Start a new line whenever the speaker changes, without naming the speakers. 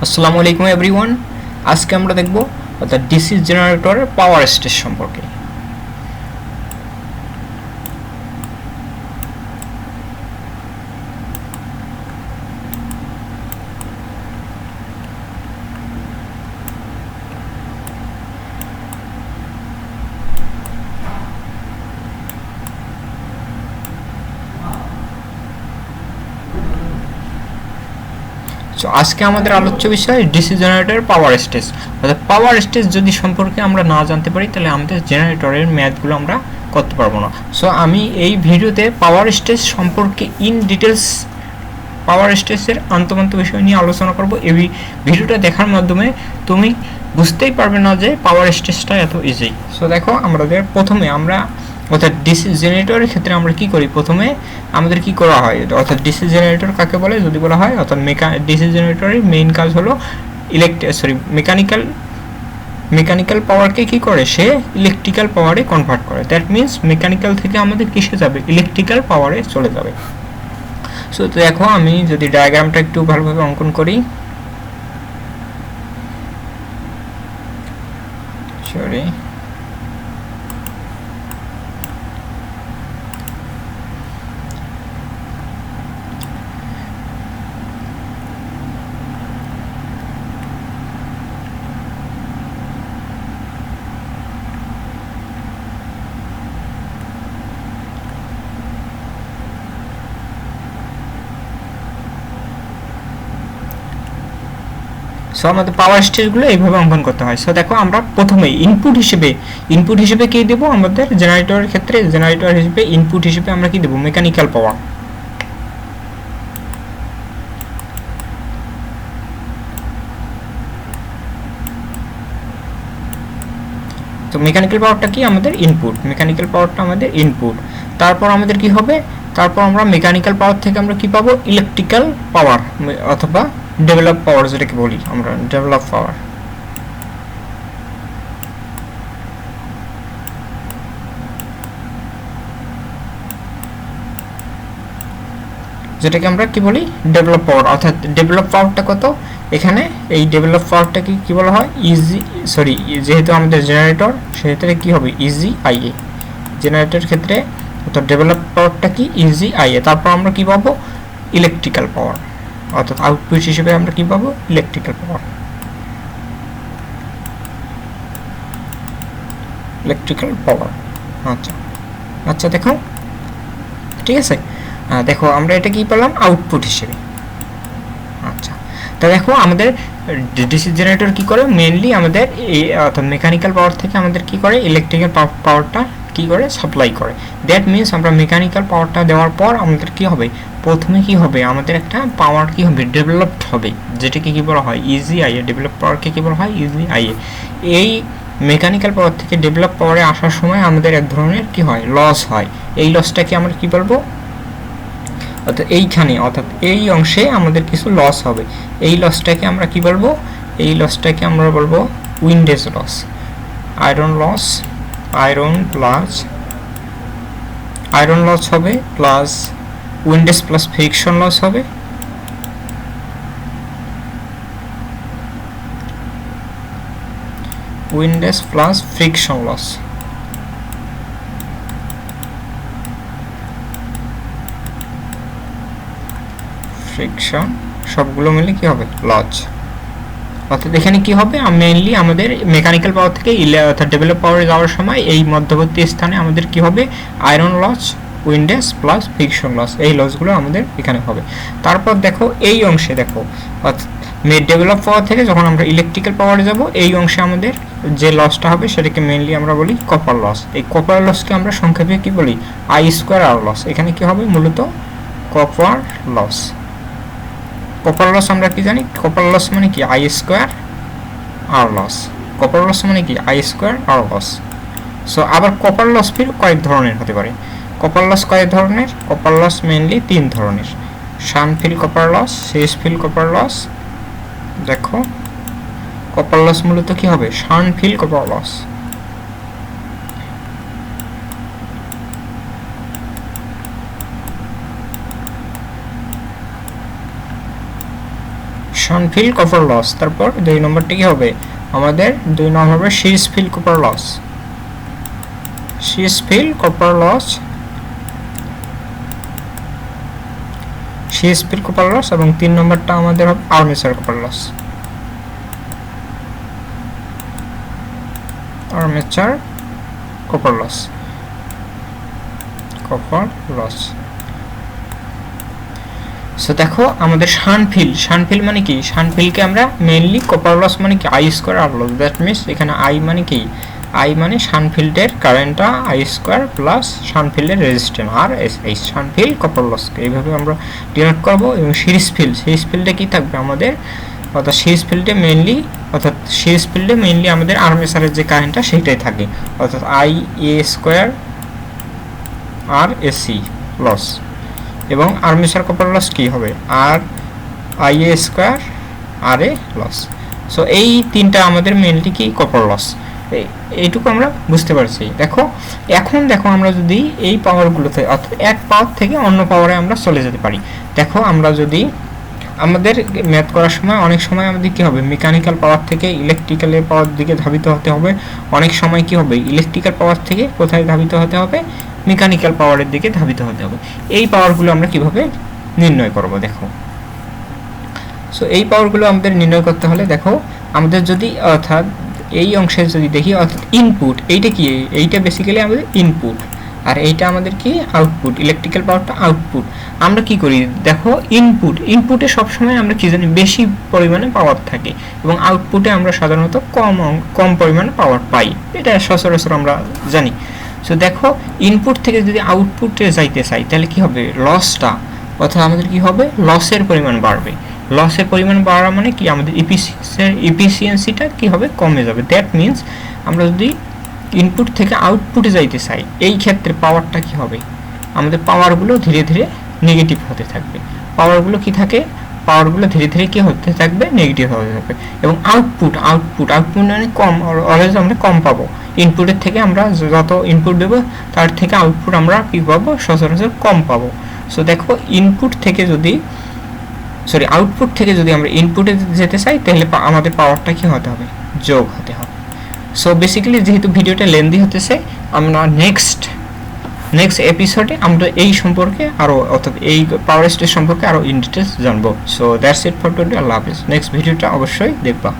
আসসালামু আলাইকুম এভরিওয়ান। আজকে আমরা দেখব অর্থাৎ ডিসি জেনারেটরের পাওয়ার স্টেজ সম্পর্কে। সো আজকে আমাদের আলোচ্য বিষয় ডিসি জেনারেটর পাওয়ার স্টেজ। অর্থাৎ পাওয়ার স্টেজ যদি সম্পর্কে আমরা না জানতে পারি তাহলে আমাদের জেনারেটরের ম্যাথগুলো আমরা করতে পারবো না। সো আমি এই ভিডিওতে পাওয়ার স্টেজ সম্পর্কে ইন ডিটেলস পাওয়ার স্টেজের আন্তঃপান্ত বিষয় নিয়ে আলোচনা করব। এই ভিডিওটা দেখার মাধ্যমে তুমি বুঝতেই পারবে না যে পাওয়ার স্টেজটা এত ইজি। সো দেখো আমাদের প্রথমে আমরা অর্থাৎ ডিসি জেনারেটরের ক্ষেত্রে আমরা কি করি, প্রথমে আমাদের কি করা হয়, অর্থাৎ ডিসি জেনারেটর কাকে বলে যদি বলা হয়, অর্থাৎ ডিসি জেনারেটরের মেইন কাজ হলো মেকানিক্যাল পাওয়ারকে কি করে, সে ইলেকট্রিক্যাল পাওয়ারে কনভার্ট করে। দ্যাট মিনস মেকানিক্যাল থেকে আমাদের কিসে যাবে, ইলেকট্রিক্যাল পাওয়ারে চলে যাবে। সো দেখো আমি যদি ডায়াগ্রামটা একটু ভালোভাবে অঙ্কন করি, সরি সো আমাদের পাওয়ার স্টেজগুলো এইভাবে অঙ্কন করতে হয়। সো দেখো আমরা প্রথমে ইনপুট হিসেবে কি দেব, আমাদের জেনারেটরের ক্ষেত্রে জেনারেটর হিসেবে ইনপুট হিসেবে আমরা কি দেব, মেকানিক্যাল পাওয়ার। তো মেকানিক্যাল পাওয়ারটা কি আমাদের ইনপুট, মেকানিক্যাল পাওয়ারটা আমাদের ইনপুট। তারপর আমাদের কি হবে, তারপর আমরা মেকানিক্যাল পাওয়ার থেকে আমরা কি পাবো, ইলেকট্রিক্যাল পাওয়ার অথবা ডেভেলপ পাওয়ার, যেটাকে বলি আমরা ডেভেলপ পাওয়ার। যেটাকে আমরা কি বলি, ডেভেলপ পাওয়ার। অর্থাৎ ডেভেলপ পাওয়ারটা কত, এখানে এই ডেভেলপ পাওয়ারটাকে কি বলা হয়, যেহেতু আমাদের জেনারেটর সেক্ষেত্রে কি হবে, ইজি আইএ। জেনারেটরের ক্ষেত্রে অর্থাৎ ডেভেলপ পাওয়ারটা কি, ইজি আইএ। তারপর আমরা কি পাবো, ইলেকট্রিক্যাল পাওয়ার। অর্থাৎ আউটপুট হিসেবে আমরা কি পাবো, ইলেকট্রিক্যাল পাওয়ার। আচ্ছা দেখো, ঠিক আছে। দেখো আমরা এটা কি পেলাম, আউটপুট হিসেবে। আচ্ছা, তা দেখো আমাদের ডিসি জেনারেটর কি করে, মেইনলি আমাদের এই অর্থাৎ মেকানিক্যাল পাওয়ার থেকে আমাদের কি করে, ইলেকট্রিক্যাল পাওয়ারটা কি করে, সাপ্লাই করে। দ্যাট মিনস আমরা মেকানিক্যাল পাওয়ারটা দেওয়ার পর আমাদের কি হবে, প্রথমে কি হবে, আমাদের একটা পাওয়ার কি হবে, ডেভেলপড হবে, যেটাকে কি বলা হয়, ইজি আইএ। ডেভেলপ পাওয়ারকে কি বলা হয়, ইজি আইএ। এই মেকানিক্যাল পাওয়ার থেকে ডেভেলপ পাওয়ারে আসার সময় আমাদের এক ধরনের কি হয়, লস হয়। এই লসটাকে আমরা কি বলবো, অর্থাৎ এইখানে অর্থাৎ এই অংশে আমাদের কিছু লস হবে। এই লসটাকে আমরা কি বলবো, এই লসটাকে আমরা বলবো উইন্ডেজ লস। আয়রন লস হবে, plus windage plus friction loss হবে। Windage plus friction loss. Friction সবগুলো মিলে কি হবে, লস। অর্থাৎ এখানে কি হবে, মেইনলি আমাদের মেকানিক্যাল পাওয়ার থেকে অর্থাৎ ডেভেলপ পাওয়ারে যাওয়ার সময় এই মধ্যবর্তী স্থানে আমাদের কি হবে, iron loss, windage plus friction loss, এই লসগুলো আমাদের এখানে হবে। তারপর দেখো এই অংশে দেখো, অর্থাৎ ডেভেলপ পাওয়ার থেকে যখন আমরা ইলেকট্রিক্যাল পাওয়ারে যাব, এই অংশে আমাদের যে লসটা হবে সেটাকে মেইনলি আমরা বলি কপার লস। এই কপার লসকে আমরা সংক্ষেপে কি বলি, I² R লস। এখানে কি হবে, মূলত কপার লস। কপার লস আমরা কি জানি, কপার লস মানে কি, I² R loss. Copper loss মানে কি, I² R লস। সো আবার কপার লস ফির কয়েক ধরনের হতে পারে। কপার লস কয়েক ধরনের, কপার লস মেইনলি 3 ধরনের, শানফিল কপার লস, শেষফিল কপার লস। দেখো কপার লস মূলত কি হবে, shunt field copper loss. Shunt field copper loss. তারপর 2 নম্বরটা কি হবে আমাদের 2 নম্বর হবে series field copper loss, series field copper loss, series field copper loss. এবং 3 নম্বরটা আমাদের হবে armature copper loss, armature copper loss, copper loss. So দেখো আমাদের শান্ট ফিল্ড মানে কি, শান্ট ফিল্ডকে আমরা মেইনলি কপার লস মানে কি I square R loss, that means এখানে আই মানে কি, আই মানে শান্ট ফিল্ডের কারেন্টটা আই স্কয়ার প্লাস শান্ট ফিল্ডের resistance R S H, shunt field copper লসকে এইভাবে আমরা ডিনোট করব। এবং সিরিজ ফিল্ডে কি থাকবে আমাদের, অর্থাৎ সিরিজ ফিল্ডে মেইনলি আমাদের আর্মেচারের যে কারেন্টটা সেটাই থাকে, অর্থাৎ I A square R AC loss. এবং আর্মেচার কপার লস কি হবে আর I A square R A loss. So এই তিনটা আমাদের মেইনলি কি কপার লস, এইটুকু আমরা বুঝতে পারছি। এখন দেখো আমরা যদি এই পাওয়ারগুলোতে অর্থাৎ এক পাওয়ার থেকে অন্য পাওয়ারে আমরা চলে যেতে পারি। দেখো আমরা যদি আমাদের ম্যাথ করার সময় অনেক সময় আমাদের কি হবে মেকানিক্যাল পাওয়ার থেকে ইলেকট্রিক্যালের পাওয়ার দিকে ধাবিত হতে হবে, অনেক সময় কি হবে ইলেকট্রিক্যাল পাওয়ার থেকে কোথায় ধাবিত হতে হবে, মেকানিক্যাল পাওয়ারের দিকে ধাবিত হতে হবে। এই পাওয়ারগুলো আমরা কিভাবে নির্ণয় করব দেখো। সো এই পাওয়ারগুলো আমাদের নির্ণয় করতে হলে দেখো আমাদের যদি অর্থাৎ এই অংশে যদি দেখি অর্থাৎ ইনপুট, এইটা কি, এইটা বেসিক্যালি আমাদের ইনপুট আর এইটা আমাদের কি আউটপুট, ইলেকট্রিক্যাল পাওয়ারটা আউটপুট। আমরা কি করি দেখো ইনপুটে সবসময় আমরা কি জানি বেশি পরিমাণে পাওয়ার থাকে এবং আউটপুটে আমরা সাধারণত কম পরিমাণে পাওয়ার পাই, এটা সচরাচর আমরা জানি। সো দেখো ইনপুট থেকে যদি আউটপুটে যাইতে চাই তাহলে কি হবে লসটা, অর্থাৎ আমাদের কি হবে লসের পরিমাণ বাড়বে। লসের পরিমাণ বাড়া মানে কি আমাদের ইফিসিয়েন্সিটা কি হবে কমে যাবে। দ্যাট মিনস আমরা যদি ইনপুট থেকে আউটপুটে যাইতে চাই এই ক্ষেত্রে পাওয়ারটা কি হবে, আমাদের পাওয়ারগুলো ধীরে ধীরে নেগেটিভ হতে থাকবে। পাওয়ারগুলো কি থাকে, পাওয়ারগুলো ধীরে ধীরে কি হতে থাকবে নেগেটিভ হতে থাকবে। এবং আউটপুট মানে কম, অলওয়েজ আমরা কম পাবো। ইনপুটের থেকে আমরা যত ইনপুট দেবো তার থেকে আউটপুট আমরা কি পাবো সচরাচর কম পাবো। সো দেখো আউটপুট থেকে যদি আমরা ইনপুটে যেতে চাই তাহলে আমাদের পাওয়ারটা কি হতে হবে যোগ হতে হবে। সো বেসিক্যালি যেহেতু ভিডিওটা লেন্দি হতেছে আমরা নেক্সট এপিসোডে আমরা এই সম্পর্কে আরো অর্থাৎ এই পাওয়ার স্টেজ সম্পর্কে আরো ইন ডিটেইলস জানবো। So that's it for today, আল্লাহ হাফেজ। নেক্সট ভিডিওটা অবশ্যই দেখবা।